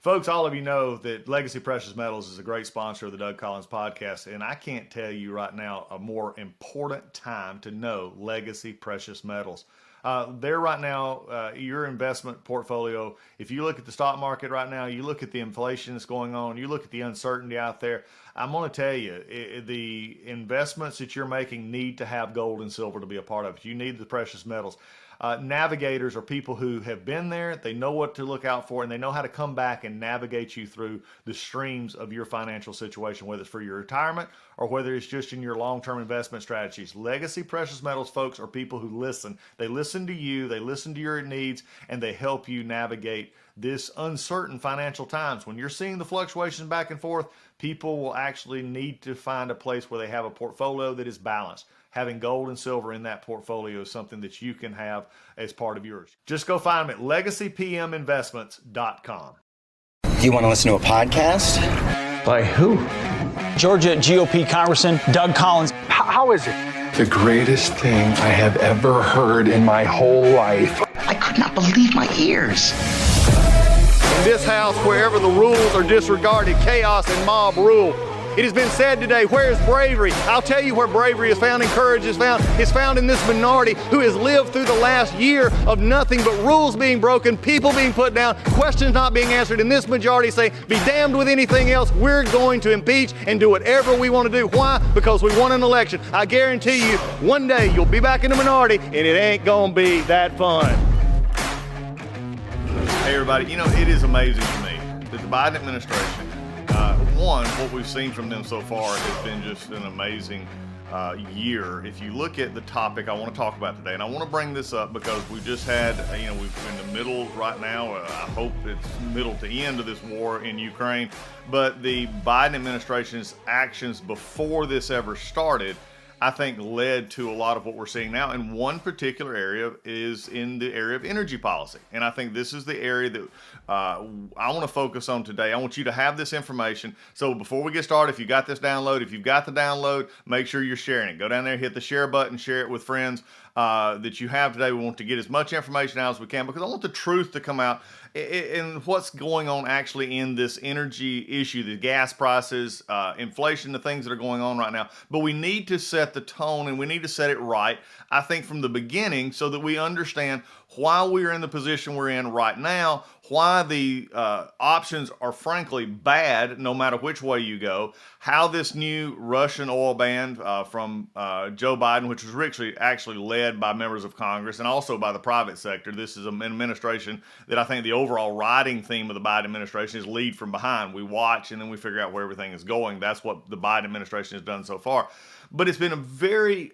Folks, all of you know that Legacy Precious Metals is a great sponsor of the Doug Collins podcast, and I can't tell you right now a more important time to know Legacy Precious Metals. They're right now, your investment portfolio, if you look at the stock market right now, you look at the inflation that's going on, you look at the uncertainty out there, I'm going to tell you, the investments that you're making need to have gold and silver to be a part of it. You need the precious metals. Navigators are people who have been there, they know what to look out for, and they know how to come back and navigate you through the streams of your financial situation, whether it's for your retirement or whether it's just in your long-term investment strategies. Legacy Precious Metals folks are people who listen. They listen to you, they listen to your needs, and they help you navigate this uncertain financial times. When you're seeing the fluctuations back and forth, people will actually need to find a place where they have a portfolio that is balanced. Having gold and silver in that portfolio is something that you can have as part of yours. Just go find them at legacypminvestments.com. Do you want to listen to a podcast? By who? Georgia GOP Congressman Doug Collins. How is it? The greatest thing I have ever heard in my whole life. I could not believe my ears. In this house, wherever the rules are disregarded, chaos and mob rule. It has been said today, where is bravery? I'll tell you where bravery is found and courage is found. It's found in this minority who has lived through the last year of nothing but rules being broken, people being put down, questions not being answered, and this majority say, be damned with anything else. We're going to impeach and do whatever we want to do. Why? Because we won an election. I guarantee you, one day you'll be back in the minority and it ain't gonna be that fun. Hey everybody, you know, it is amazing to me that the Biden administration, what we've seen from them so far has been just an amazing year. If you look at the topic I want to talk about today, and I want to bring this up because we just had, we're in the middle right now, I hope it's middle to end of this war in Ukraine, but the Biden administration's actions before this ever started, I think led to a lot of what we're seeing now. And one particular area is in the area of energy policy. And I think this is the area that I want to focus on today. I want you to have this information. So before we get started, if you got this download, if you've got the download, make sure you're sharing it. Go down there, hit the share button, share it with friends that you have today. We want to get as much information out as we can because I want the truth to come out and what's going on actually in this energy issue, the gas prices, inflation, the things that are going on right now. But we need to set the tone and we need to set it right, I think, from the beginning so that we understand why we're in the position we're in right now, why the options are frankly bad no matter which way you go, how this new Russian oil ban from Joe Biden, which was actually led by members of Congress and also by the private sector. This is an administration that I think the overall riding theme of the Biden administration is lead from behind. We watch and then we figure out where everything is going. That's what the Biden administration has done so far. But it's been a very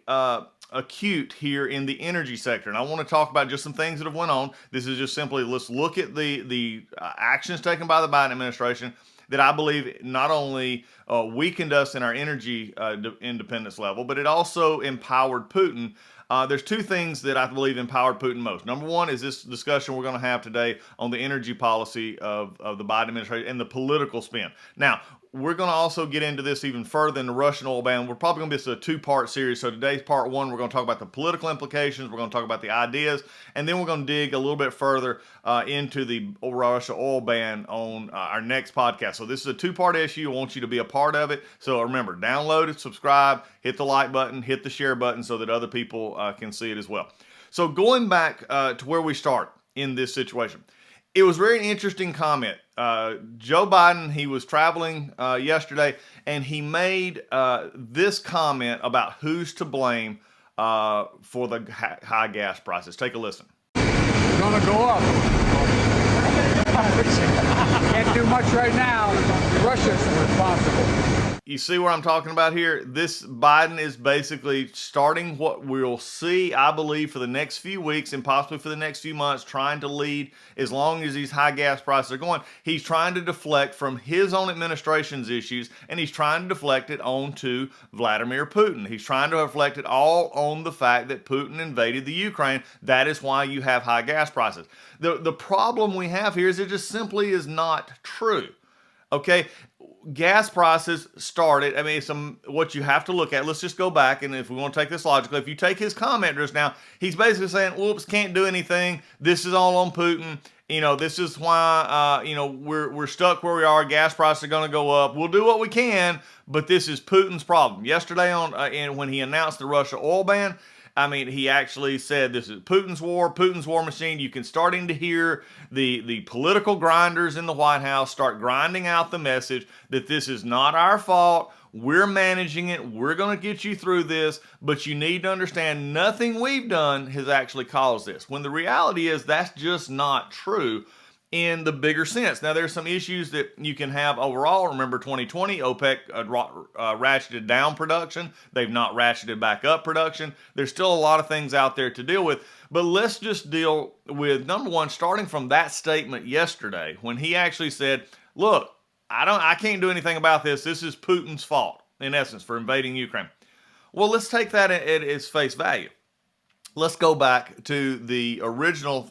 acute here in the energy sector. And I want to talk about just some things that have went on. This is just simply, let's look at the actions taken by the Biden administration that I believe not only weakened us in our energy independence level, but it also empowered Putin. There's two things that I believe empowered Putin most. Number one is this discussion we're going to have today on the energy policy of the Biden administration and the political spin. Now, we're going to also get into this even further in the Russian oil ban. We're probably going to be a two-part series. So today's part one, we're going to talk about the political implications. We're going to talk about the ideas. And then we're going to dig a little bit further into the Russia oil ban on our next podcast. So this is a two-part issue. I want you to be a part of it. So remember, download it, subscribe, hit the like button, hit the share button so that other people can see it as well. So going back to where we start in this situation. It was a very interesting comment. Joe Biden, he was traveling yesterday, and he made this comment about who's to blame for the high gas prices. Take a listen. It's gonna go up. Can't do much right now. Russia's responsible. You see what I'm talking about here? This Biden is basically starting what we'll see, I believe, for the next few weeks and possibly for the next few months, trying to lead as long as these high gas prices are going. He's trying to deflect from his own administration's issues, and he's trying to deflect it onto Vladimir Putin. He's trying to deflect it all on the fact that Putin invaded the Ukraine. That is why you have high gas prices. The problem we have here is it just simply is not true. Okay, gas prices started, what you have to look at, let's just go back, and if we want to take this logically, if you take his comment just now, he's basically saying, whoops, can't do anything, this is all on Putin, This is why, we're stuck where we are. Gas prices are going to go up. We'll do what we can, but this is Putin's problem. Yesterday and when he announced the Russia oil ban, he actually said this is Putin's war machine. You can starting to hear the political grinders in the White House start grinding out the message that this is not our fault. We're managing it. We're going to get you through this, but you need to understand nothing we've done has actually caused this. When the reality is that's just not true in the bigger sense. Now, there's some issues that you can have overall. Remember 2020, OPEC ratcheted down production. They've not ratcheted back up production. There's still a lot of things out there to deal with. But let's just deal with, number one, starting from that statement yesterday when he actually said, look, I can't do anything about this. This is Putin's fault, in essence, for invading Ukraine. Well, let's take that at its face value. Let's go back to the original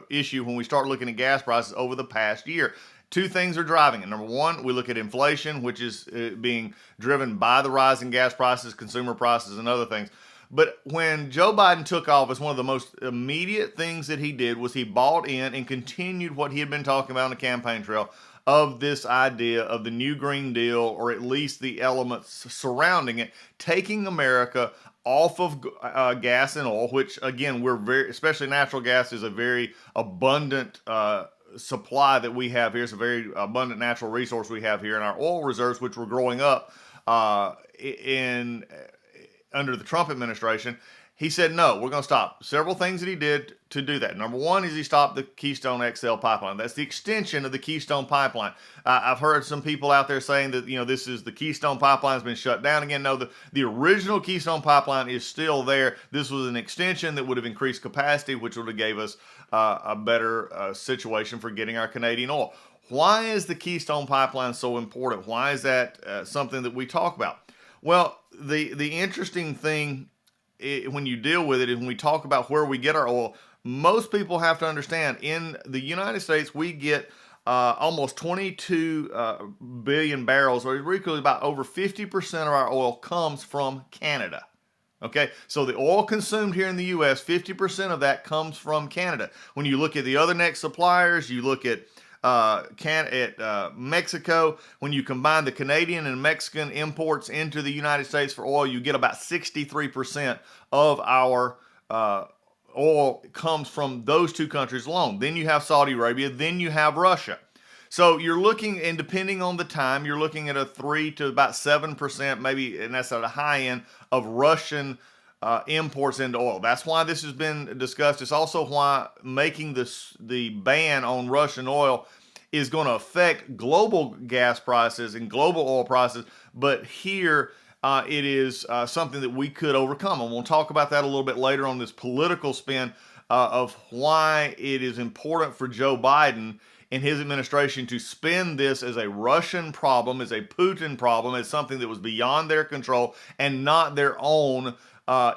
issue when we start looking at gas prices over the past year. Two things are driving it. Number one, we look at inflation, which is being driven by the rise in gas prices, consumer prices, and other things. But when Joe Biden took office, one of the most immediate things that he did was he bought in and continued what he had been talking about on the campaign trail of this idea of the new Green Deal, or at least the elements surrounding it, taking America off of gas and oil, which again, especially natural gas is a very abundant supply that we have here. It's a very abundant natural resource we have here, in our oil reserves, which were growing up under the Trump administration. He said, no, we're going to stop. Several things that he did to do that. Number one is he stopped the Keystone XL pipeline. That's the extension of the Keystone pipeline. I've heard some people out there saying that, this is the Keystone pipeline has been shut down again. No, the original Keystone pipeline is still there. This was an extension that would have increased capacity, which would have gave us a better situation for getting our Canadian oil. Why is the Keystone pipeline so important? Why is that something that we talk about? Well, the interesting thing when you deal with it, and when we talk about where we get our oil, most people have to understand in the United States, we get almost 22 billion barrels, or equally about over 50% of our oil comes from Canada. Okay, so the oil consumed here in the U.S., 50% of that comes from Canada. When you look at the other next suppliers, you look at Mexico. When you combine the Canadian and Mexican imports into the United States for oil, you get about 63% of our oil comes from those two countries alone. Then you have Saudi Arabia, then you have Russia. So you're looking, and depending on the time, you're looking at a 3 to about 7%, maybe, and that's at a high end, of Russian imports into oil. That's why this has been discussed. It's also why making the ban on Russian oil is going to affect global gas prices and global oil prices. But here it is something that we could overcome. And we'll talk about that a little bit later on, this political spin of why it is important for Joe Biden and his administration to spin this as a Russian problem, as a Putin problem, as something that was beyond their control and not their own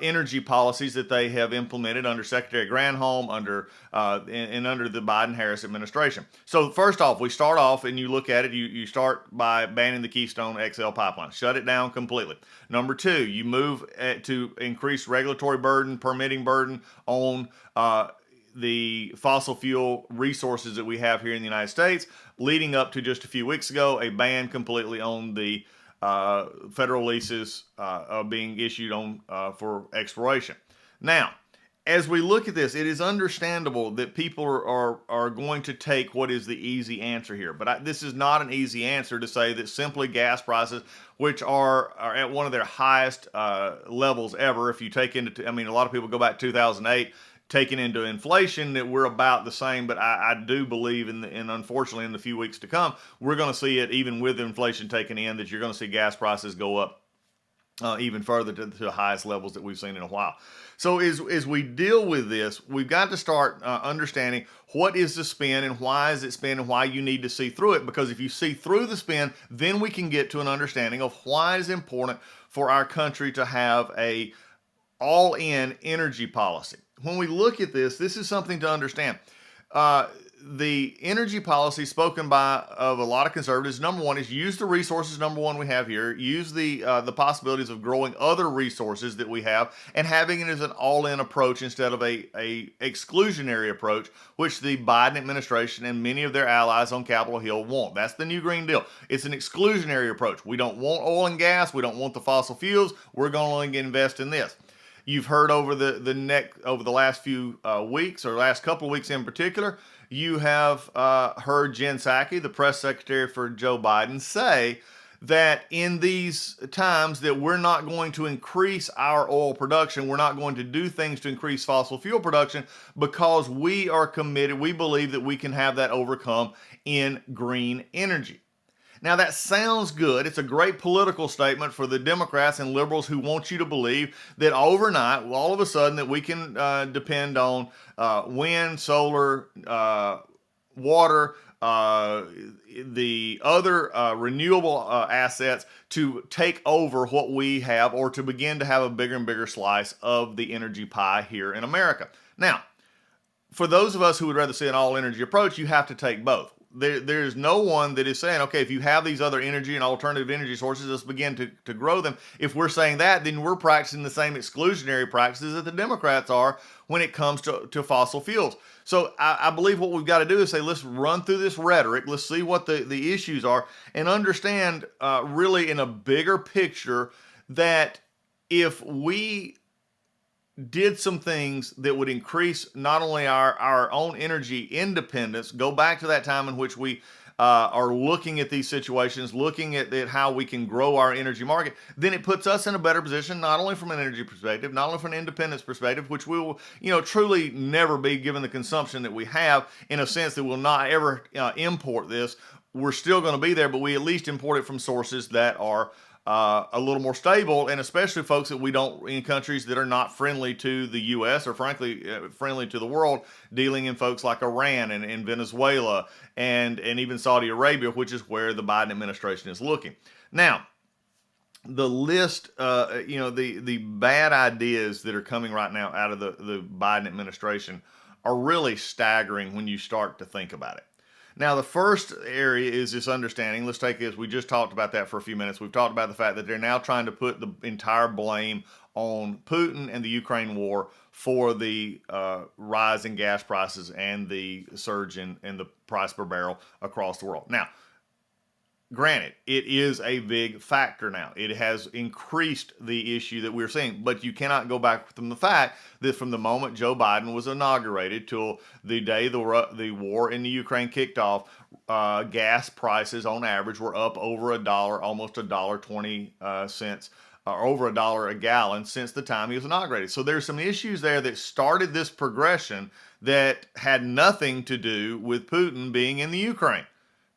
energy policies that they have implemented under Secretary Granholm, under the Biden-Harris administration. So first off, we start off and you look at it, you start by banning the Keystone XL pipeline. Shut it down completely. Number two, you move to increase regulatory burden, permitting burden on the fossil fuel resources that we have here in the United States, leading up to just a few weeks ago, a ban completely on the federal leases being issued on for exploration. Now, as we look at this, it is understandable that people are going to take what is the easy answer here. But this is not an easy answer to say that simply gas prices, which are at one of their highest levels ever, if you take into, a lot of people go back to 2008, taking into inflation, that we're about the same, but I do believe and unfortunately in the few weeks to come, we're going to see it, even with inflation taken in, that you're going to see gas prices go up even further to the highest levels that we've seen in a while. So as we deal with this, we've got to start understanding what is the spin and why is it spin and why you need to see through it. Because if you see through the spin, then we can get to an understanding of why it's important for our country to have a all-in energy policy. When we look at this, this is something to understand. the energy policy spoken by of a lot of conservatives, number one, is use the resources. Number one, we have here, use the possibilities of growing other resources that we have, and having it as an all-in approach instead of a exclusionary approach, which the Biden administration and many of their allies on Capitol Hill want. That's the new Green Deal. It's an exclusionary approach. We don't want oil and gas. We don't want the fossil fuels. We're going to invest in this. You've heard over the last few weeks, or last couple of weeks in particular, you have heard Jen Psaki, the press secretary for Joe Biden, say that in these times that we're not going to increase our oil production, we're not going to do things to increase fossil fuel production because we are committed, we believe that we can have that overcome in green energy. Now that sounds good. It's a great political statement for the Democrats and liberals who want you to believe that overnight, all of a sudden, that we can depend on wind, solar, water, the other renewable assets to take over what we have, or to begin to have a bigger and bigger slice of the energy pie here in America. Now, for those of us who would rather see an all-energy approach, you have to take both. There's no one that is saying, okay, if you have these other energy and alternative energy sources, let's begin to grow them. If we're saying that, then we're practicing the same exclusionary practices that the Democrats are when it comes to fossil fuels. So I believe what we've got to do is say, let's run through this rhetoric. Let's see what the issues are, and understand really in a bigger picture that if we did some things that would increase not only our own energy independence, go back to that time in which we are looking at these situations, looking at how we can grow our energy market, then it puts us in a better position, not only from an energy perspective, not only from an independence perspective, which we will, truly never be given the consumption that we have, in a sense that we'll not ever import this. We're still going to be there, but we at least import it from sources that are a little more stable, and especially folks that we don't, in countries that are not friendly to the U.S. or frankly friendly to the world, dealing in folks like Iran and Venezuela and even Saudi Arabia, which is where the Biden administration is looking. Now, the list, the bad ideas that are coming right now out of the Biden administration are really staggering when you start to think about it. Now, the first area is this understanding. Let's take this. We just talked about that for a few minutes. We've talked about the fact that they're now trying to put the entire blame on Putin and the Ukraine war for the rise in gas prices and the surge in the price per barrel across the world. Now, granted, it is a big factor now. It has increased the issue that we're seeing, but you cannot go back from the fact that from the moment Joe Biden was inaugurated till the day the war in the Ukraine kicked off, gas prices on average were up over $1, almost $1.20, or over $1 a gallon since the time he was inaugurated. So there's some issues there that started this progression that had nothing to do with Putin being in the Ukraine.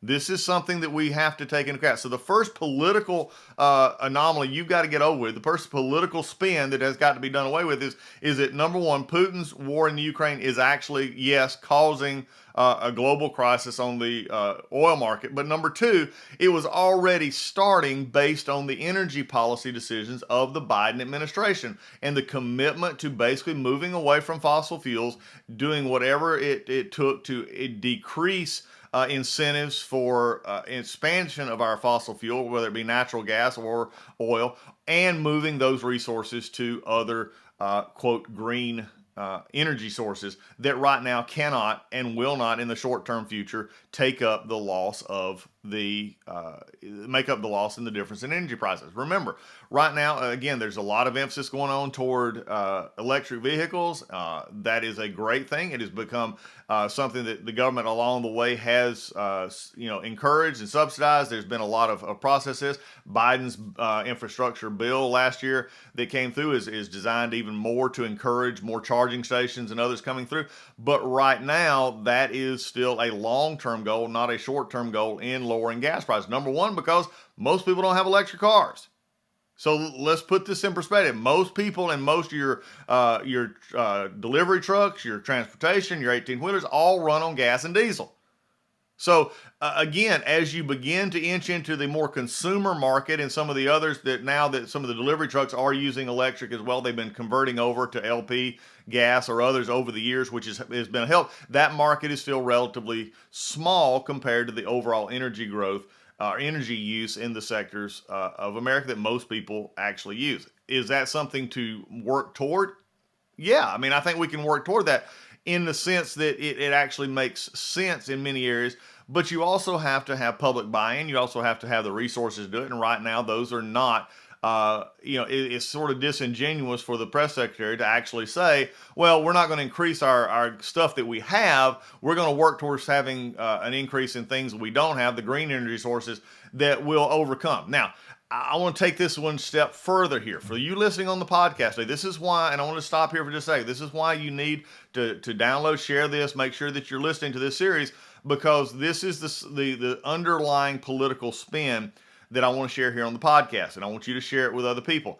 This is something that we have to take into account. So the first political anomaly you've got to get over with, the first political spin that has got to be done away with is that, number one, Putin's war in the Ukraine is actually, yes, causing a global crisis on the oil market. But number two, it was already starting based on the energy policy decisions of the Biden administration and the commitment to basically moving away from fossil fuels, doing whatever it took to decrease incentives for expansion of our fossil fuel, whether it be natural gas or oil, and moving those resources to other, quote, green energy sources that right now cannot and will not in the short-term future make up the loss in the difference in energy prices. Remember, right now, again, there's a lot of emphasis going on toward electric vehicles. That is a great thing. It has become something that the government along the way has, encouraged and subsidized. There's been a lot of processes. Biden's infrastructure bill last year that came through is designed even more to encourage more charging stations and others coming through. But right now, that is still a long-term goal, not a short-term goal in lowering gas prices. Number one, because most people don't have electric cars. So let's put this in perspective. Most people and most of your delivery trucks, your transportation, your 18-wheelers all run on gas and diesel. So again, as you begin to inch into the more consumer market and some of the others that now that some of the delivery trucks are using electric as well, they've been converting over to LP gas or others over the years, which has been a help. That market is still relatively small compared to the overall energy growth energy use in the sectors of America that most people actually use. Is that something to work toward? Yeah, I mean, I think we can work toward that in the sense that it actually makes sense in many areas. But you also have to have public buy-in. You also have to have the resources to do it. And right now, those are not. It's sort of disingenuous for the press secretary to actually say, well, we're not going to increase our stuff that we have. We're going to work towards having an increase in things that we don't have, the green energy sources that will overcome. Now, I want to take this one step further here. For you listening on the podcast today, this is why, and I want to stop here for just a second. This is why you need to download, share this, make sure that you're listening to this series, because this is the underlying political spin that I want to share here on the podcast, and I want you to share it with other people.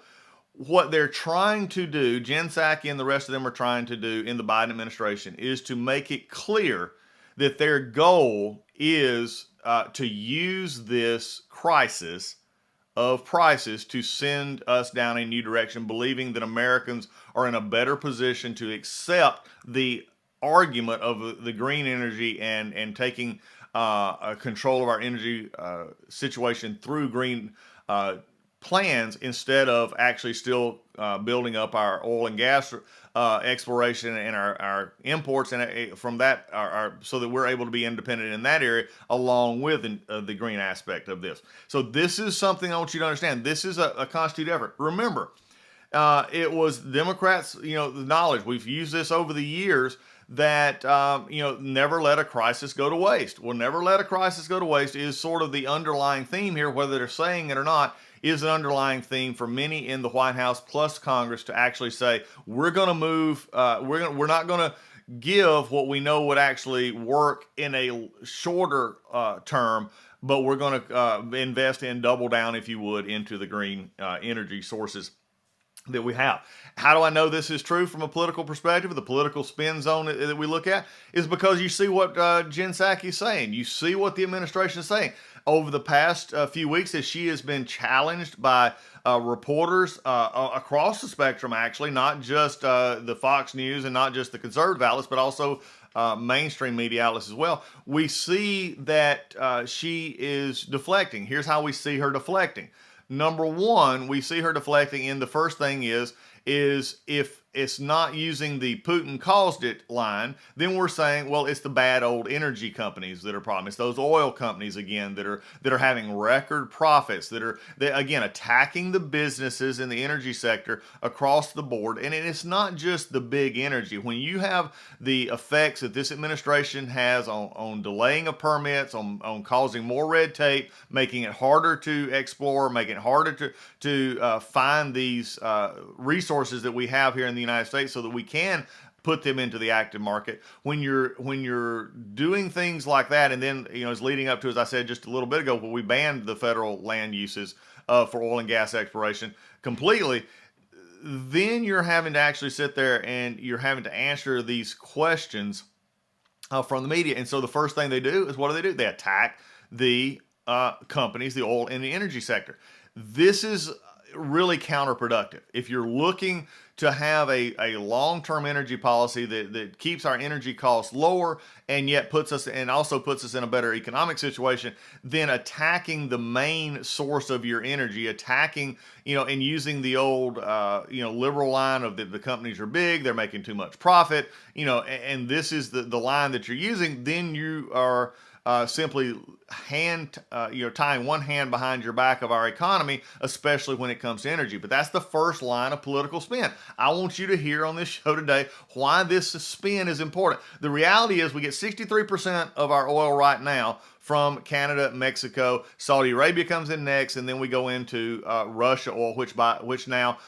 What they're trying to do, Jen Psaki and the rest of them are trying to do in the Biden administration, is to make it clear that their goal is to use this crisis of prices to send us down a new direction, believing that Americans are in a better position to accept the argument of the green energy and taking control of our energy situation through green plans instead of actually still building up our oil and gas exploration and our imports and from that so that we're able to be independent in that area along with the green aspect of this. So this is something I want you to understand. This is a constituted effort. Remember, it was Democrats, the knowledge. We've used this over the years that, never let a crisis go to waste. Well, never let a crisis go to waste is sort of the underlying theme here, whether they're saying it or not, is an underlying theme for many in the White House plus Congress to actually say, we're going to move, we're not going to give what we know would actually work in a shorter term, but we're going to invest in, double down, if you would, into the green energy sources that we have. How do I know this is true from a political perspective? The political spin zone that we look at is because you see what Jen Psaki is saying. You see what the administration is saying. Over the past few weeks, as she has been challenged by reporters across the spectrum, actually, not just the Fox News and not just the conservative outlets, but also mainstream media outlets as well, we see that she is deflecting. Here's how we see her deflecting. Number one, we see her deflecting in the first thing is if it's not using the Putin caused it line, then we're saying, well, it's the bad old energy companies that are problem. It's those oil companies again that are having record profits, that are again attacking the businesses in the energy sector across the board. And it's not just the big energy. When you have the effects that this administration has on delaying of permits, on causing more red tape, making it harder to explore, making it harder to find these resources that we have here in the United States so that we can put them into the active market. When you're doing things like that, and then it's leading up to, as I said just a little bit ago, when we banned the federal land uses for oil and gas exploration completely, then you're having to actually sit there and you're having to answer these questions from the media. And so the first thing they do is, what do? They attack the companies, the oil and the energy sector. This is really counterproductive. If you're looking to have a long-term energy policy that keeps our energy costs lower and yet puts us in a better economic situation, then attacking the main source of your energy, attacking, and using the old, liberal line of the companies are big, they're making too much profit, and this is the line that you're using, then you are simply tying one hand behind your back of our economy, especially when it comes to energy. But that's the first line of political spin. I want you to hear on this show today why this spin is important. The reality is we get 63% of our oil right now from Canada, Mexico, Saudi Arabia comes in next, and then we go into Russia oil, which now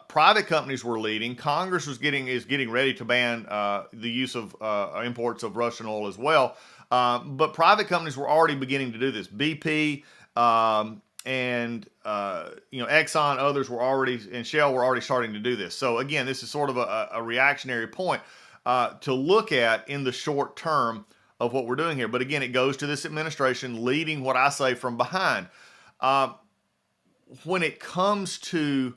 private companies were leading. Congress is getting ready to ban the use of imports of Russian oil as well. But private companies were already beginning to do this. BP and Exxon, others were already, and Shell were already starting to do this. So again, this is sort of a reactionary point to look at in the short term of what we're doing here. But again, it goes to this administration leading what I say from behind. When it comes to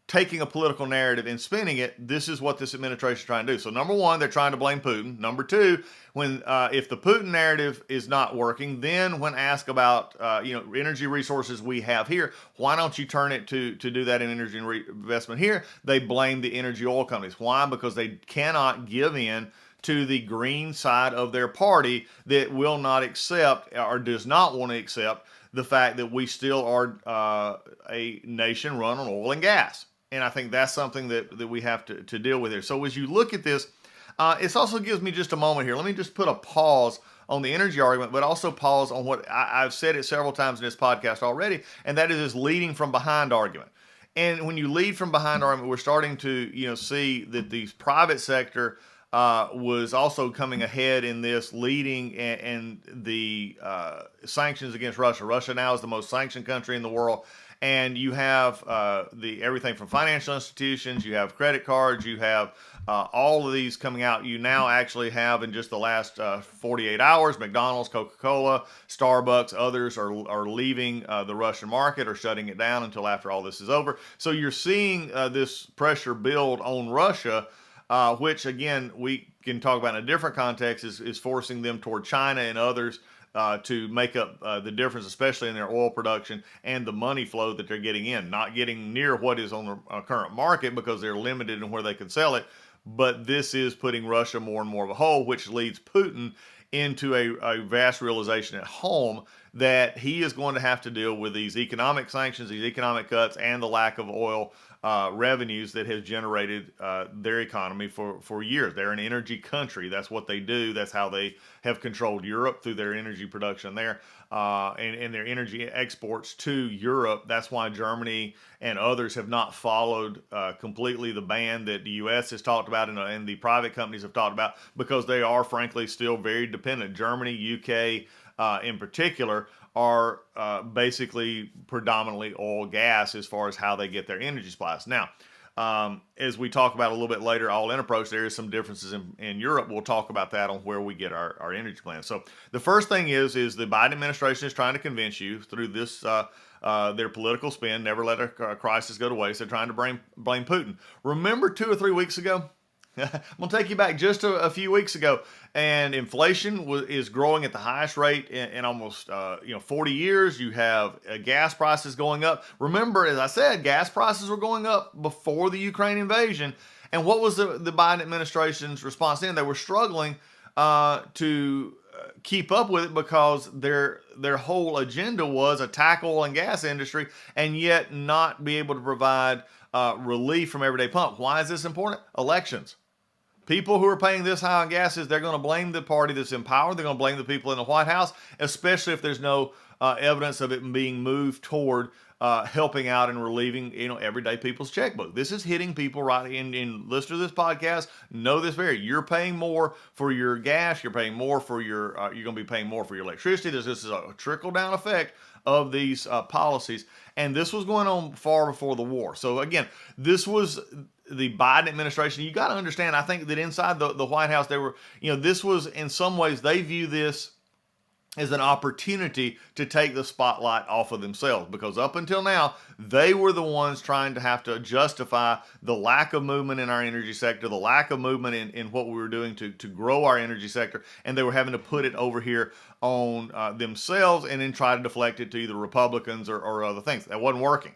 taking a political narrative and spinning it, this is what this administration is trying to do. So number one, they're trying to blame Putin. Number two, when if the Putin narrative is not working, then when asked about energy resources we have here, why don't you turn it to do that in energy investment here? They blame the energy oil companies. Why? Because they cannot give in to the green side of their party that will not accept or does not want to accept the fact that we still are a nation run on oil and gas. And I think that's something that we have to deal with here. So as you look at this, it also gives me just a moment here. Let me just put a pause on the energy argument, but also pause on what I've said it several times in this podcast already, and that is this leading from behind argument. And when you lead from behind argument, we're starting to see that the private sector was also coming ahead in this leading and the sanctions against Russia. Russia now is the most sanctioned country in the world. And you have everything from financial institutions, you have credit cards, you have all of these coming out. You now actually have in just the last 48 hours, McDonald's, Coca-Cola, Starbucks, others are leaving the Russian market or shutting it down until after all this is over. So you're seeing this pressure build on Russia, which again, we can talk about in a different context, is forcing them toward China and others to make up the difference, especially in their oil production and the money flow that they're getting in. Not getting near what is on the current market because they're limited in where they can sell it, but this is putting Russia more and more of a hole, which leads Putin into a vast realization at home that he is going to have to deal with these economic sanctions, these economic cuts, and the lack of oil revenues that has generated their economy for years. They're an energy country. That's what they do. That's how they have controlled Europe through their energy production there and their energy exports to Europe. That's why Germany and others have not followed completely the ban that the U.S. has talked about and the private companies have talked about, because they are frankly still very dependent. Germany, UK in particular, are basically predominantly oil gas as far as how they get their energy supplies. Now, as we talk about a little bit later, all in approach, there is some differences in Europe. We'll talk about that on where we get our energy plan. So the first thing is the Biden administration is trying to convince you through this their political spin, never let a crisis go to waste. They're trying to blame Putin. Remember 2 or 3 weeks ago? I'm going to take you back just a few weeks ago, and inflation is growing at the highest rate in almost 40 years. You have gas prices going up. Remember, as I said, gas prices were going up before the Ukraine invasion. And what was the Biden administration's response then? They were struggling to keep up with it because their whole agenda was attack oil and gas industry and yet not be able to provide relief from everyday pump. Why is this important? Elections. People who are paying this high on gases, they're going to blame the party that's in power. They're going to blame the people in the White House, especially if there's no evidence of it being moved toward helping out and relieving everyday people's checkbook. This is hitting people right in. Listen to this podcast. Know this you're paying more for your gas. You're paying more for your. You're going to be paying more for your electricity. This is a trickle down effect of these policies, and this was going on far before the war. So again, this was the Biden administration. You got to understand, I think that inside the White House, they were, this was in some ways, they view this as an opportunity to take the spotlight off of themselves, because up until now, they were the ones trying to have to justify the lack of movement in our energy sector, the lack of movement in what we were doing to grow our energy sector, and they were having to put it over here on themselves and then try to deflect it to either Republicans or other things. That wasn't working.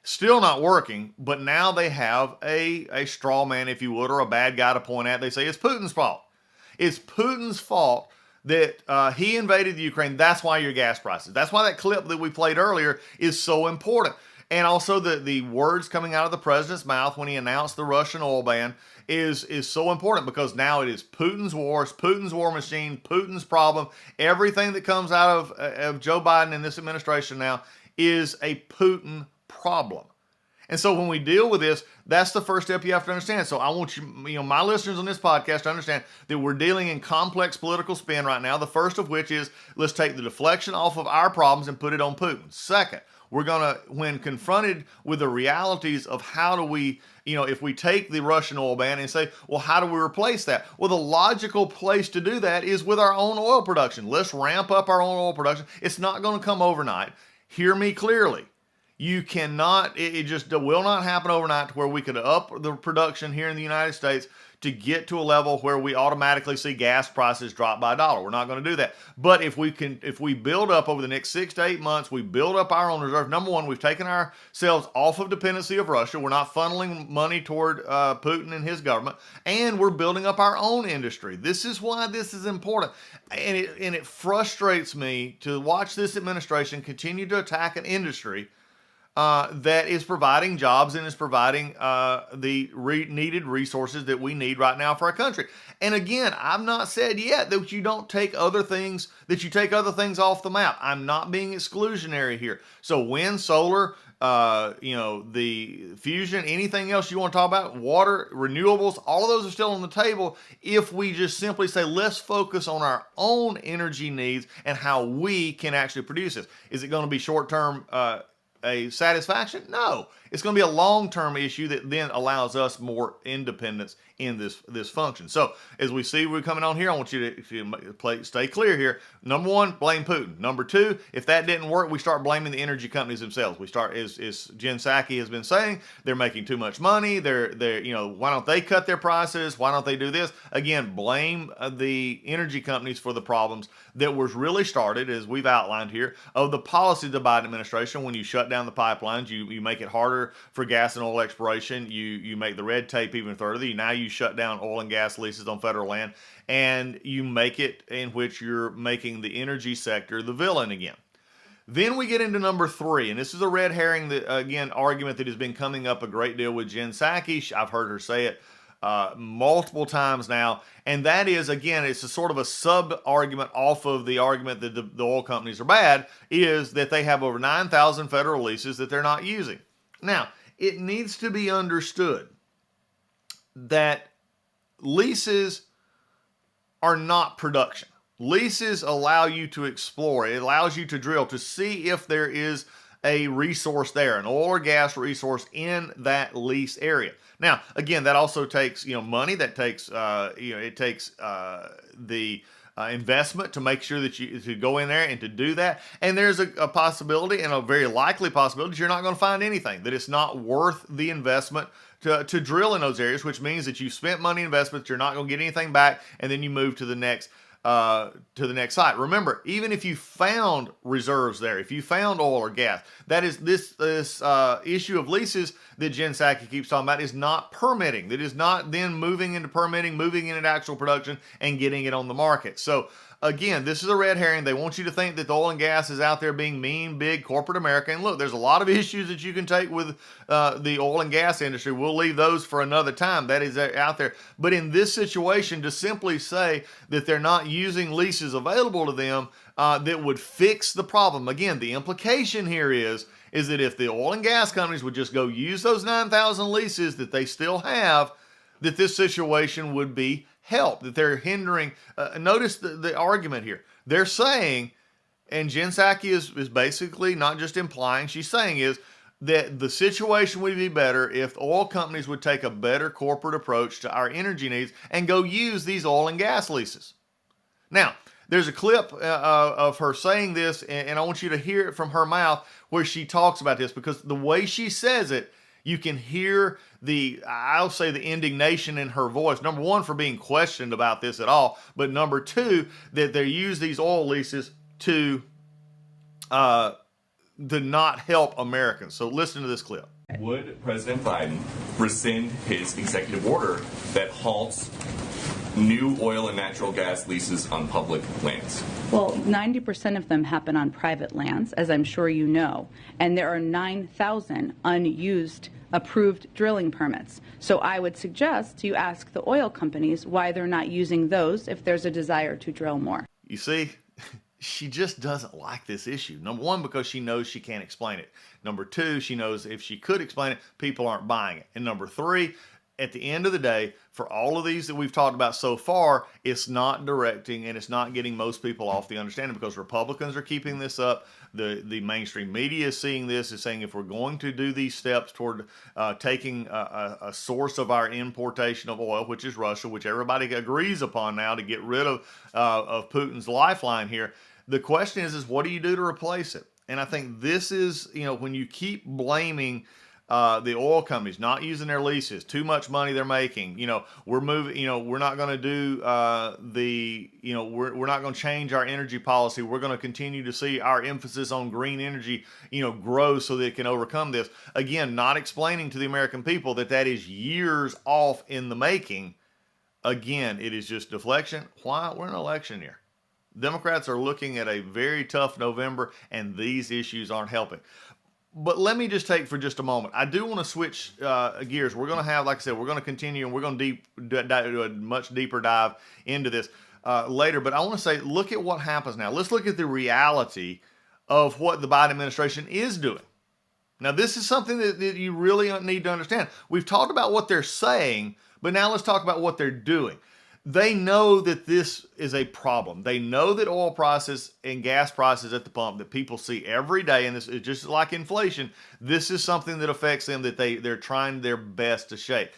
Still not working, but now they have a straw man, if you would, or a bad guy to point at. They say it's Putin's fault. It's Putin's fault that he invaded the Ukraine. That's why your gas prices. That's why that clip that we played earlier is so important. And also the words coming out of the president's mouth when he announced the Russian oil ban is so important, because now it is Putin's war, it's Putin's war machine, Putin's problem. Everything that comes out of Joe Biden and this administration now is a Putin problem. And so when we deal with this, that's the first step you have to understand. So I want you, my listeners on this podcast to understand that we're dealing in complex political spin right now. The first of which is, let's take the deflection off of our problems and put it on Putin. Second, We're going to, when confronted with the realities of how do we, if we take the Russian oil ban and say, well, how do we replace that? Well, the logical place to do that is with our own oil production. Let's ramp up our own oil production. It's not going to come overnight. Hear me clearly. You cannot, it just will not happen overnight to where we could up the production here in the United States to get to a level where we automatically see gas prices drop by $1. We're not going to do that. But if we build up over the next 6 to 8 months, we build up our own reserve. Number one, we've taken ourselves off of dependency of Russia. We're not funneling money toward Putin and his government, and we're building up our own industry. This is why this is important. And it frustrates me to watch this administration continue to attack an industry that is providing jobs and is providing the needed resources that we need right now for our country. And again, I've not said yet that you don't take other things, that you take other things off the map. I'm not being exclusionary here. So wind, solar, the fusion, anything else you want to talk about, water, renewables, all of those are still on the table if we just simply say, let's focus on our own energy needs and how we can actually produce this. Is it going to be short-term a satisfaction? No. It's going to be a long-term issue that then allows us more independence in this function. So as we see we're coming on here, I want you to stay clear here. Number one, blame Putin. Number two, if that didn't work, we start blaming the energy companies themselves. We start, as Jen Psaki has been saying, they're making too much money. They're why don't they cut their prices? Why don't they do this? Again, blame the energy companies for the problems that was really started, as we've outlined here, of the policy of the Biden administration. When you shut down the pipelines, you make it harder for gas and oil exploration. You make the red tape even further. Now you shut down oil and gas leases on federal land, and you make it in which you're making the energy sector the villain again. Then we get into number three, and this is a red herring, argument that has been coming up a great deal with Jen Psaki. I've heard her say it multiple times now, and that is, again, it's a sort of a sub-argument off of the argument that the oil companies are bad, is that they have over 9,000 federal leases that they're not using. Now, it needs to be understood that leases are not production. Leases allow you to explore. It allows you to drill to see if there is a resource there, an oil or gas resource in that lease area. Now, again, that also takes money. That takes it takes the investment to make sure that to go in there and to do that. And there's a possibility, and a very likely possibility, that you're not going to find anything, that it's not worth the investment to drill in those areas, which means that you spent money investments, you're not going to get anything back, and then you move to the next site. Remember, even if you found reserves there, if you found oil or gas, that is this issue of leases that Jen Psaki keeps talking about is not permitting. That is not then moving into permitting, moving into actual production, and getting it on the market. So again, this is a red herring. They want you to think that the oil and gas is out there being mean, big corporate America. And look, there's a lot of issues that you can take with the oil and gas industry. We'll leave those for another time. That is out there. But in this situation, to simply say that they're not using leases available to them that would fix the problem. Again, the implication here is that if the oil and gas companies would just go use those 9,000 leases that they still have, that this situation would be help, that they're hindering. Notice the argument here. They're saying, and Jen Psaki is basically not just implying, she's saying is that the situation would be better if oil companies would take a better corporate approach to our energy needs and go use these oil and gas leases. Now, there's a clip of her saying this, and I want you to hear it from her mouth where she talks about this, because the way she says it, you can hear I'll say the indignation in her voice. Number one, for being questioned about this at all. But number two, that they use these oil leases to not help Americans. So listen to this clip. Would President Biden rescind his executive order that halts new oil and natural gas leases on public lands? Well, 90% of them happen on private lands, as I'm sure you know, and there are 9,000 unused approved drilling permits. So I would suggest you ask the oil companies why they're not using those if there's a desire to drill more. You see, she just doesn't like this issue. Number one, because she knows she can't explain it. Number two, she knows if she could explain it, people aren't buying it. And number three, at the end of the day, for all of these that we've talked about so far, it's not directing and it's not getting most people off the understanding, because Republicans are keeping this up. The mainstream media is seeing this, is saying if we're going to do these steps toward taking a source of our importation of oil, which is Russia, which everybody agrees upon now, to get rid of Putin's lifeline here, the question is what do you do to replace it? And I think this is, when you keep blaming the oil companies not using their leases, too much money they're making. We're moving. We're not going to do we're not going to change our energy policy. We're going to continue to see our emphasis on green energy, grow so that it can overcome this. Again, not explaining to the American people that is years off in the making. Again, it is just deflection. Why? We're in an election year. Democrats are looking at a very tough November, and these issues aren't helping. But let me just take for just a moment. I do want to switch gears. We're going to have, like I said, we're going to continue, and we're going to do a much deeper dive into this later. But I want to say, look at what happens now. Let's look at the reality of what the Biden administration is doing. Now, this is something that you really need to understand. We've talked about what they're saying, but now let's talk about what they're doing. They know that this is a problem. They know that oil prices and gas prices at the pump that people see every day, and this is just like inflation, this is something that affects them that they're trying their best to shake.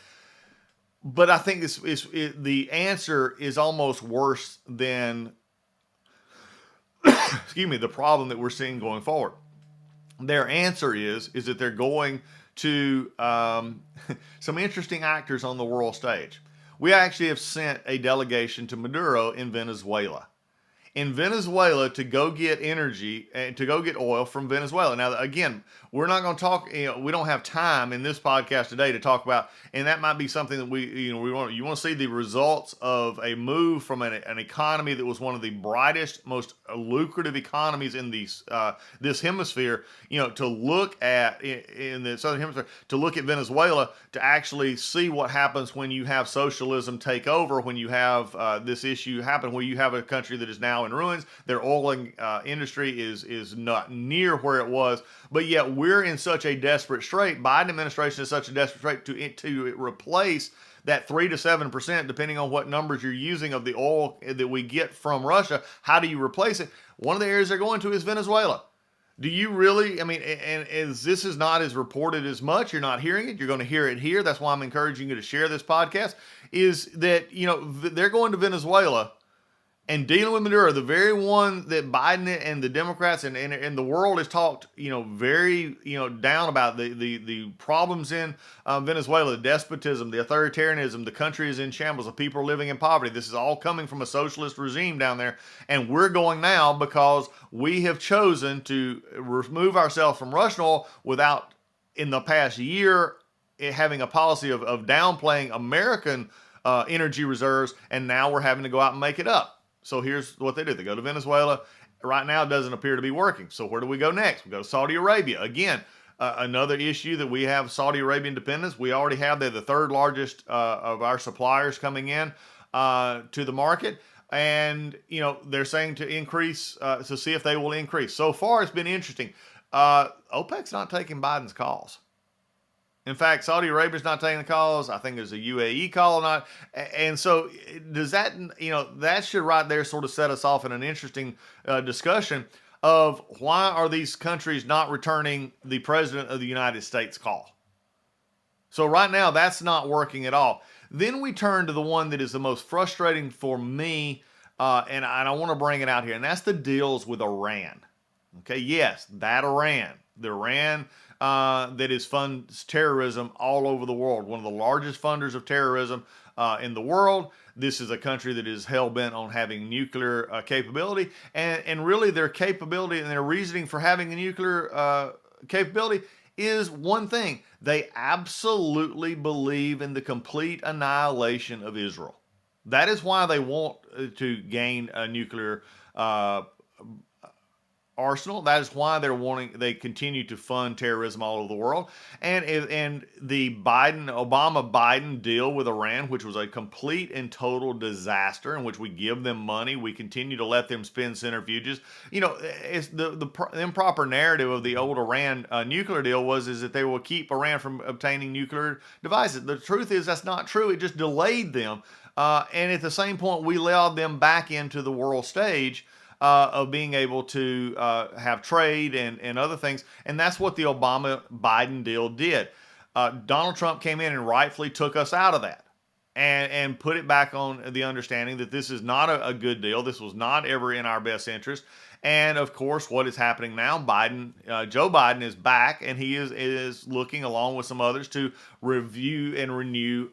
But I think the answer is almost worse than the problem that we're seeing going forward. Their answer is that they're going to some interesting actors on the world stage. We actually have sent a delegation to Maduro in Venezuela. To go get energy and to go get oil from Venezuela. Now, again, we're not going to talk, we don't have time in this podcast today to talk about, and that might be something that you want to see the results of a move from an economy that was one of the brightest, most lucrative economies in this hemisphere, to look at in the southern hemisphere, to look at Venezuela, to actually see what happens when you have socialism take over, when you have this issue happen, where you have a country that is now in ruins. Their oil industry is not near where it was, but yet we're in such a desperate strait. Biden administration is such a desperate strait to replace that 3 to 7%, depending on what numbers you're using, of the oil that we get from Russia. How do you replace it? One of the areas they're going to is Venezuela. Do you really, and as this is not as reported as much, you're not hearing it, you're going to hear it here. That's why I'm encouraging you to share this podcast, is that, they're going to Venezuela and dealing with Maduro, the very one that Biden and the Democrats and the world has talked, very, down about the problems in Venezuela, the despotism, the authoritarianism, the country is in shambles, the people are living in poverty. This is all coming from a socialist regime down there. And we're going now because we have chosen to remove ourselves from Russian oil without, in the past year, having a policy of downplaying American energy reserves. And now we're having to go out and make it up. So here's what they do. They go to Venezuela. Right now, it doesn't appear to be working. So where do we go next? We go to Saudi Arabia. Again, another issue that we have, Saudi Arabian dependence. We already have, they're the third largest of our suppliers coming in to the market. And, they're saying to increase, to see if they will increase. So far, it's been interesting. OPEC's not taking Biden's calls. In fact, Saudi Arabia's not taking the calls. I think there's a UAE call or not. And so does that, that should right there sort of set us off in an interesting discussion of why are these countries not returning the President of the United States call? So right now, that's not working at all. Then we turn to the one that is the most frustrating for me, and I want to bring it out here, and that's the deals with Iran. Okay, yes, that Iran. The Iran that funds terrorism all over the world. One of the largest funders of terrorism in the world. This is a country that is hell-bent on having nuclear capability. And really their capability and their reasoning for having a nuclear capability is one thing. They absolutely believe in the complete annihilation of Israel. That is why they want to gain a nuclear arsenal. That is why they continue to fund terrorism all over the world. And the Obama-Biden deal with Iran, which was a complete and total disaster, in which we give them money, we continue to let them spend centrifuges. It's the improper narrative of the old Iran nuclear deal is that they will keep Iran from obtaining nuclear devices. The truth is that's not true. It just delayed them. And at the same point, we allowed them back into the world stage of being able to have trade and other things. And that's what the Obama-Biden deal did. Donald Trump came in and rightfully took us out of that and put it back on the understanding that this is not a good deal. This was not ever in our best interest. And of course, what is happening now, Joe Biden is back, and he is looking, along with some others, to review and renew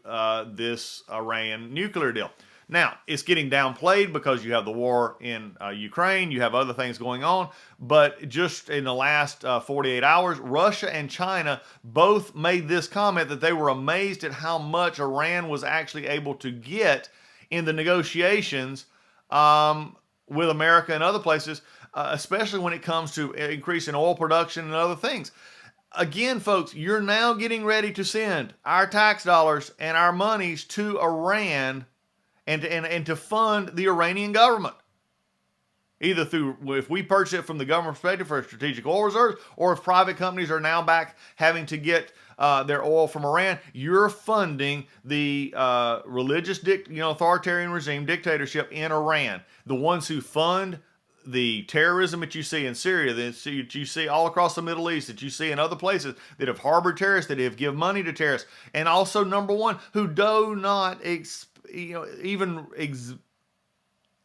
this Iran nuclear deal. Now, it's getting downplayed because you have the war in Ukraine, you have other things going on, but just in the last 48 hours, Russia and China both made this comment that they were amazed at how much Iran was actually able to get in the negotiations with America and other places, especially when it comes to increasing oil production and other things. Again, folks, you're now getting ready to send our tax dollars and our monies to Iran and to fund the Iranian government. Either through, if we purchase it from the government perspective for strategic oil reserves, or if private companies are now back having to get their oil from Iran, you're funding the religious, authoritarian regime dictatorship in Iran. The ones who fund the terrorism that you see in Syria, that you see all across the Middle East, that you see in other places that have harbored terrorists, that have given money to terrorists, and also, number one, who do not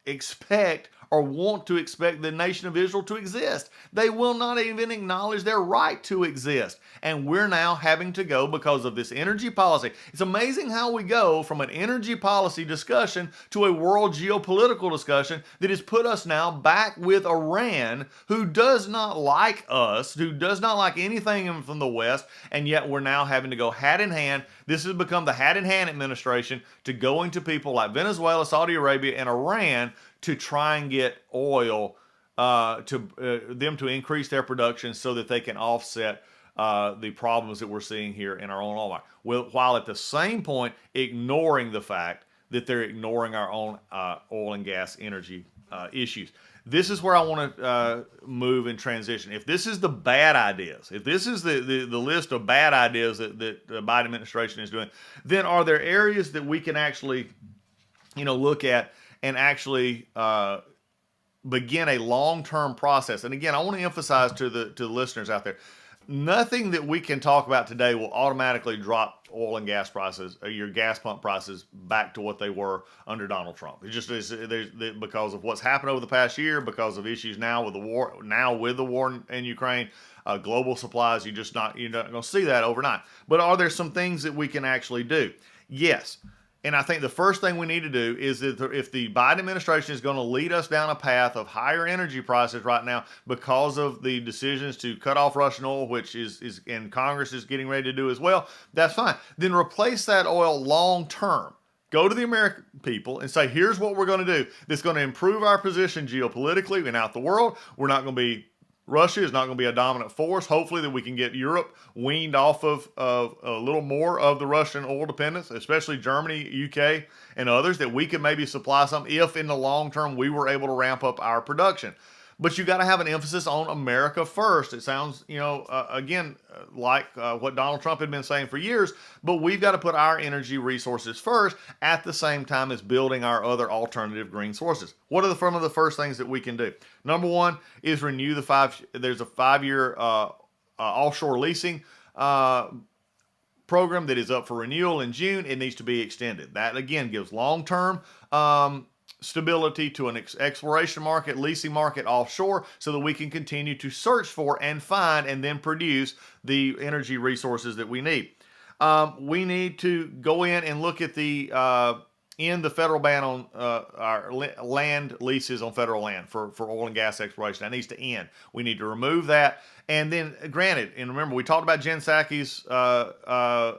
expect or want to expect the nation of Israel to exist. They will not even acknowledge their right to exist. And we're now having to go because of this energy policy. It's amazing how we go from an energy policy discussion to a world geopolitical discussion that has put us now back with Iran, who does not like us, who does not like anything from the West, and yet we're now having to go hat in hand. This has become the hat in hand administration to going to people like Venezuela, Saudi Arabia, and Iran to try and get oil them to increase their production so that they can offset the problems that we're seeing here in our own oil market, while at the same point ignoring the fact that they're ignoring our own oil and gas energy issues. This is where I want to move and transition. If this is the bad ideas, if this is the list of bad ideas that the Biden administration is doing, then are there areas that we can actually look at and actually begin a long-term process? And again, I want to emphasize to the listeners out there, nothing that we can talk about today will automatically drop oil and gas prices, or your gas pump prices, back to what they were under Donald Trump. It just is because of what's happened over the past year, because of issues now with the war in Ukraine, global supplies. You're not going to see that overnight. But are there some things that we can actually do? Yes. And I think the first thing we need to do is that if the Biden administration is going to lead us down a path of higher energy prices right now because of the decisions to cut off Russian oil, which is and Congress is getting ready to do as well, that's fine. Then replace that oil long term. Go to the American people and say, here's what we're going to do that's going to improve our position geopolitically and out the world. We're not going to be Russia is not going to be a dominant force. Hopefully that we can get Europe weaned off of a little more of the Russian oil dependence, especially Germany, UK, and others, that we could maybe supply some if in the long term we were able to ramp up our production. But you got to have an emphasis on America first. It sounds, like what Donald Trump had been saying for years, but we've got to put our energy resources first at the same time as building our other alternative green sources. What are some of the first things that we can do? Number one is renew there's a 5-year offshore leasing program that is up for renewal in June. It needs to be extended. That, again, gives long-term stability to an exploration market, leasing market offshore, so that we can continue to search for and find and then produce the energy resources that we need. We need to go in and look at end the federal ban on our land leases on federal land for oil and gas exploration. That needs to end. We need to remove that. And then, granted, and remember, we talked about Jen Psaki's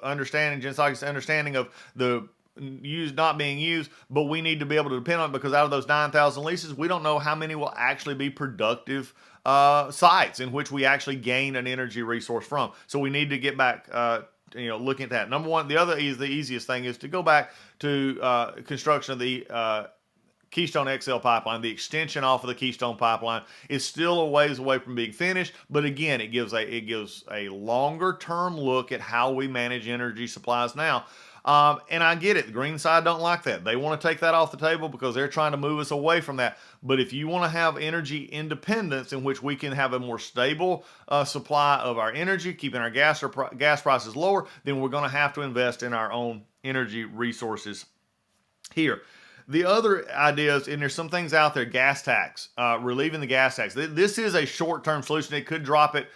understanding of the not being used, but we need to be able to depend on it, because out of those 9,000 leases, we don't know how many will actually be productive sites in which we actually gain an energy resource from. So we need to get back looking at that. Number one, the easiest thing is to go back to construction of the Keystone XL pipeline. The extension off of the Keystone pipeline is still a ways away from being finished, but again, it gives a longer term look at how we manage energy supplies now. And I get it. The green side don't like that. They want to take that off the table because they're trying to move us away from that. But if you want to have energy independence in which we can have a more stable supply of our energy, keeping our gas prices lower, then we're going to have to invest in our own energy resources here. The other ideas, and there's some things out there, gas tax, relieving the gas tax. This is a short-term solution. It could drop it,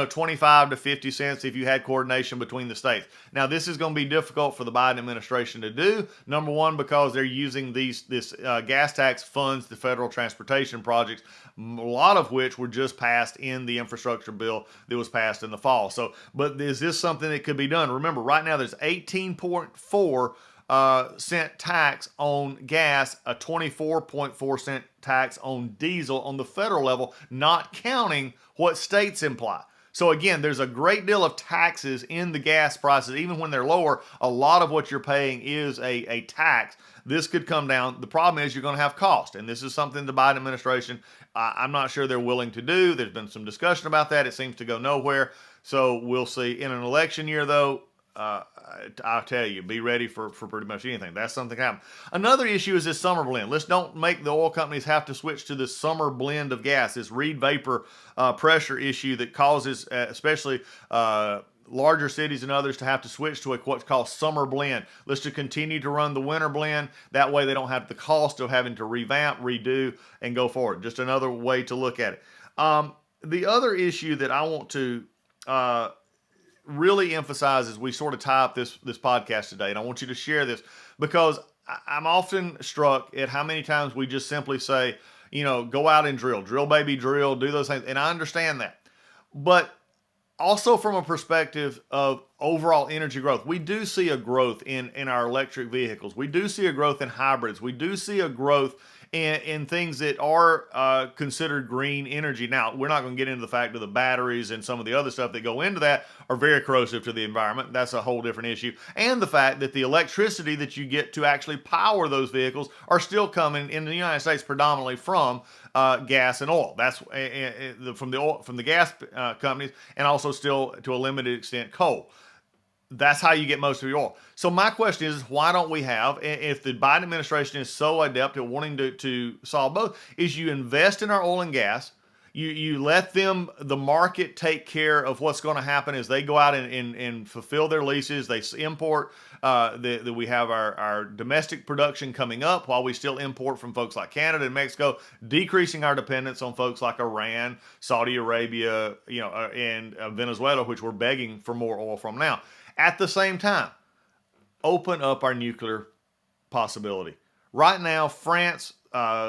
25 to 50 cents if you had coordination between the states. Now, this is going to be difficult for the Biden administration to do. Number one, because they're using this gas tax funds the federal transportation projects, a lot of which were just passed in the infrastructure bill that was passed in the fall. But is this something that could be done? Remember, right now there's 18.4 cent tax on gas, a 24.4 cent tax on diesel on the federal level, not counting what states imply. So again, there's a great deal of taxes in the gas prices. Even when they're lower, a lot of what you're paying is a tax. This could come down. The problem is you're going to have cost, and this is something the Biden administration, I'm not sure they're willing to do. There's been some discussion about that. It seems to go nowhere. So we'll see. In an election year, though, I'll tell you, be ready for pretty much anything. That's something that happens. Another issue is this summer blend. Let's don't make the oil companies have to switch to this summer blend of gas, this Reed vapor pressure issue that causes, especially larger cities and others, to have to switch to what's called summer blend. Let's just continue to run the winter blend. That way they don't have the cost of having to revamp, redo, and go forward. Just another way to look at it. The other issue that I want to really emphasize as we sort of tie up this podcast today, and I want you to share this, because I'm often struck at how many times we just simply say, go out and drill baby drill, do those things, and I understand that. But also from a perspective of overall energy growth, we do see a growth in our electric vehicles. We do see a growth in hybrids. We do see a growth in things that are considered green energy. Now, we're not going to get into the fact of the batteries and some of the other stuff that go into that are very corrosive to the environment. That's a whole different issue. And the fact that the electricity that you get to actually power those vehicles are still coming in the United States predominantly from gas and oil. That's from the gas companies, and also still to a limited extent coal. That's how you get most of your oil. So my question is, why don't we have, if the Biden administration is so adept at wanting to solve both, is you invest in our oil and gas, you let the market take care of what's going to happen as they go out and fulfill their leases. They import, we have our domestic production coming up while we still import from folks like Canada and Mexico, decreasing our dependence on folks like Iran, Saudi Arabia, and Venezuela, which we're begging for more oil from now. At the same time, open up our nuclear possibility. Right now, France,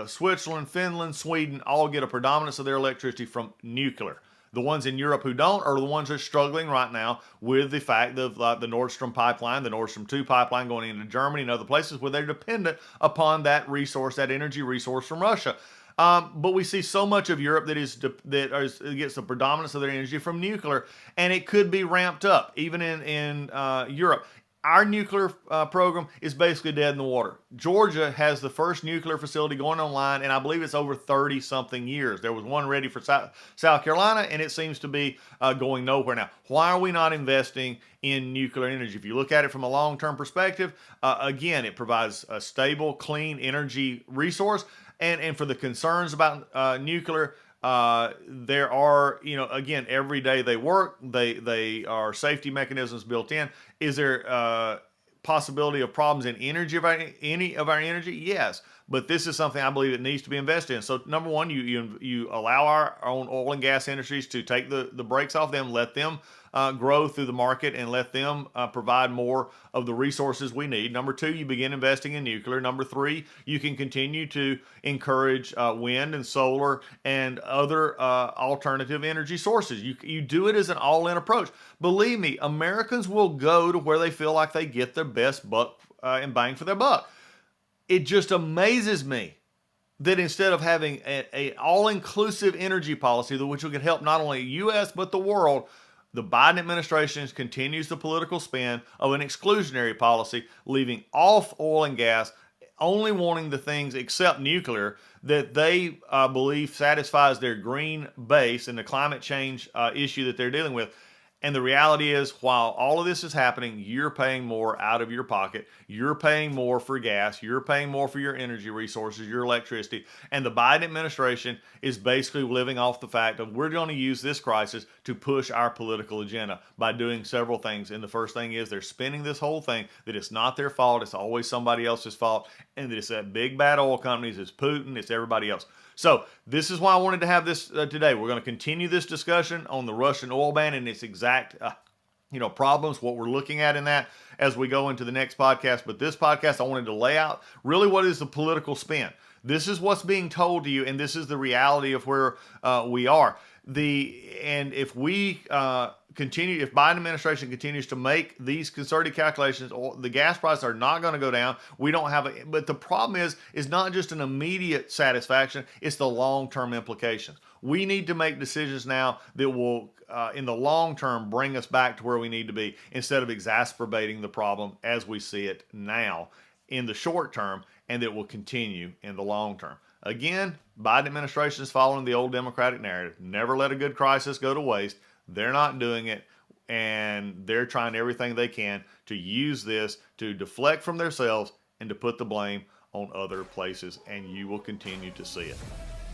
Switzerland, Finland, Sweden all get a predominance of their electricity from nuclear. The ones in Europe who don't are the ones that are struggling right now with the fact of the Nord Stream pipeline, the Nord Stream 2 pipeline going into Germany and other places where they're dependent upon that resource, that energy resource from Russia. But we see so much of Europe that gets the predominance of their energy from nuclear, and it could be ramped up even in Europe. Our nuclear program is basically dead in the water. Georgia has the first nuclear facility going online, and I believe it's over 30-something years. There was one ready for South Carolina, and it seems to be going nowhere now. Why are we not investing in nuclear energy? If you look at it from a long-term perspective, again, it provides a stable, clean energy resource. And for the concerns about nuclear, there are, again, every day they work, they are safety mechanisms built in. Is there possibility of problems in any of our energy? Yes, but this is something I believe it needs to be invested in. So number one, you allow our own oil and gas industries to take the brakes off them, let them grow through the market, and let them provide more of the resources we need. Number two, you begin investing in nuclear. Number three, you can continue to encourage wind and solar and other alternative energy sources. You do it as an all-in approach. Believe me, Americans will go to where they feel like they get their best buck and bang for their buck. It just amazes me that instead of having a all-inclusive energy policy, which will help not only the U.S. but the world, the Biden administration continues the political spin of an exclusionary policy, leaving off oil and gas, only wanting the things except nuclear that they believe satisfies their green base and the climate change issue that they're dealing with. And the reality is, while all of this is happening, you're paying more out of your pocket. You're paying more for gas. You're paying more for your energy resources, your electricity. And the Biden administration is basically living off the fact of we're going to use this crisis to push our political agenda by doing several things. And the first thing is they're spinning this whole thing that it's not their fault. It's always somebody else's fault. And that it's that big bad oil companies. It's Putin. It's everybody else. So this is why I wanted to have this today. We're going to continue this discussion on the Russian oil ban and its exact problems, what we're looking at in that as we go into the next podcast. But this podcast, I wanted to lay out really what is the political spin. This is what's being told to you, and this is the reality of where we are. If we continue, if Biden administration continues to make these concerted calculations, the gas prices are not going to go down. We don't have but the problem is not just an immediate satisfaction, it's the long-term implications. We need to make decisions now that will, in the long term, bring us back to where we need to be instead of exacerbating the problem as we see it now in the short term, and that will continue in the long term. Again, Biden administration is following the old Democratic narrative. Never let a good crisis go to waste. They're not doing it, and they're trying everything they can to use this to deflect from themselves and to put the blame on other places, and you will continue to see it.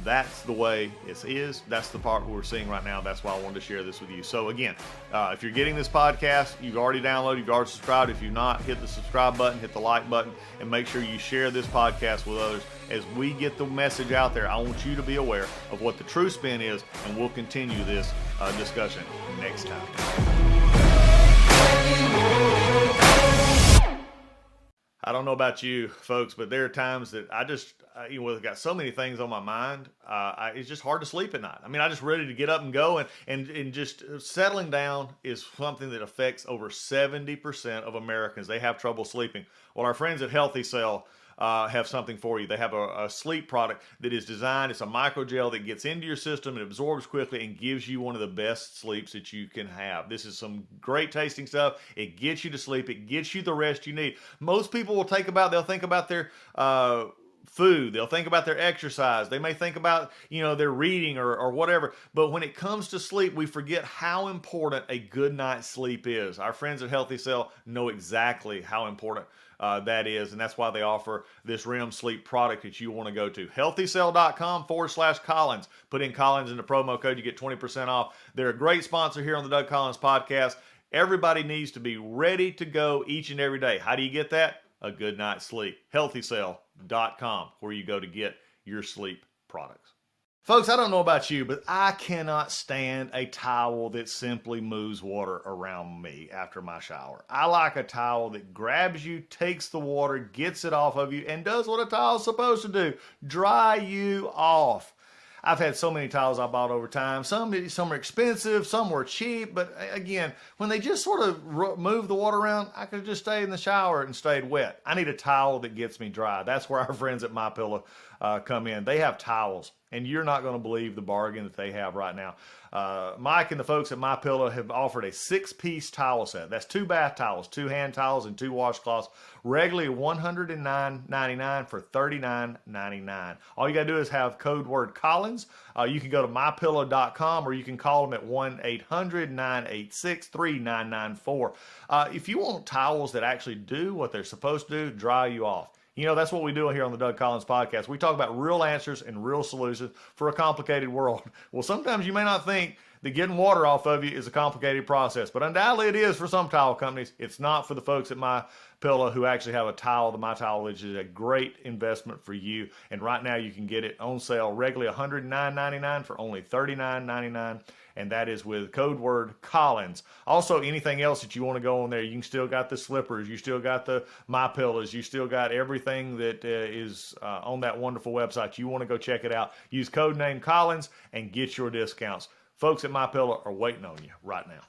That's the way it is. That's the part we're seeing right now. That's why I wanted to share this with you. So again, if you're getting this podcast, you've already downloaded, you've already subscribed. If you've not, hit the subscribe button, hit the like button, and make sure you share this podcast with others. As we get the message out there, I want you to be aware of what the true spin is, and we'll continue this discussion next time. I don't know about you folks, but there are times that I just, I've got so many things on my mind. It's just hard to sleep at night. I mean, I'm just ready to get up and go, and just settling down is something that affects over 70% of Americans. They have trouble sleeping. Well, our friends at Healthy Cell have something for you. They have a sleep product that is designed. It's a microgel that gets into your system and absorbs quickly and gives you one of the best sleeps that you can have. This is some great tasting stuff. It gets you to sleep. It gets you the rest you need. Most people they'll think about their food. They'll think about their exercise. They may think about, their reading or whatever. But when it comes to sleep, we forget how important a good night's sleep is. Our friends at Healthy Cell know exactly how important that is, and that's why they offer this REM sleep product that you want to go to. HealthyCell.com/Collins. Put in Collins in the promo code, you get 20% off. They're a great sponsor here on the Doug Collins podcast. Everybody needs to be ready to go each and every day. How do you get that? A good night's sleep. HealthyCell.com, where you go to get your sleep products. Folks, I don't know about you, but I cannot stand a towel that simply moves water around me after my shower. I like a towel that grabs you, takes the water, gets it off of you, and does what a towel's supposed to do, dry you off. I've had so many towels I bought over time. Some are expensive, some were cheap, but again, when they just sort of move the water around, I could just stay in the shower and stayed wet. I need a towel that gets me dry. That's where our friends at MyPillow come in. They have towels, and you're not going to believe the bargain that they have right now. Mike and the folks at MyPillow have offered a 6-piece towel set. That's 2 bath towels, 2 hand towels, and 2 washcloths. Regularly $109.99 for $39.99. All you got to do is have code word Collins. You can go to mypillow.com, or you can call them at 1-800-986-3994. If you want towels that actually do what they're supposed to do, dry you off. That's what we do here on the Doug Collins podcast. We talk about real answers and real solutions for a complicated world. Well, sometimes you may not think that getting water off of you is a complicated process, but undoubtedly it is for some towel companies. It's not for the folks at MyPillow who actually have a towel, the MyTowel, which is a great investment for you. And right now you can get it on sale regularly $109.99 for only $39.99. And that is with code word Collins. Also, anything else that you want to go on there, you can still got the slippers, you still got the MyPillows, you still got everything that is on that wonderful website. You want to go check it out. Use code name Collins and get your discounts. Folks at MyPillow are waiting on you right now.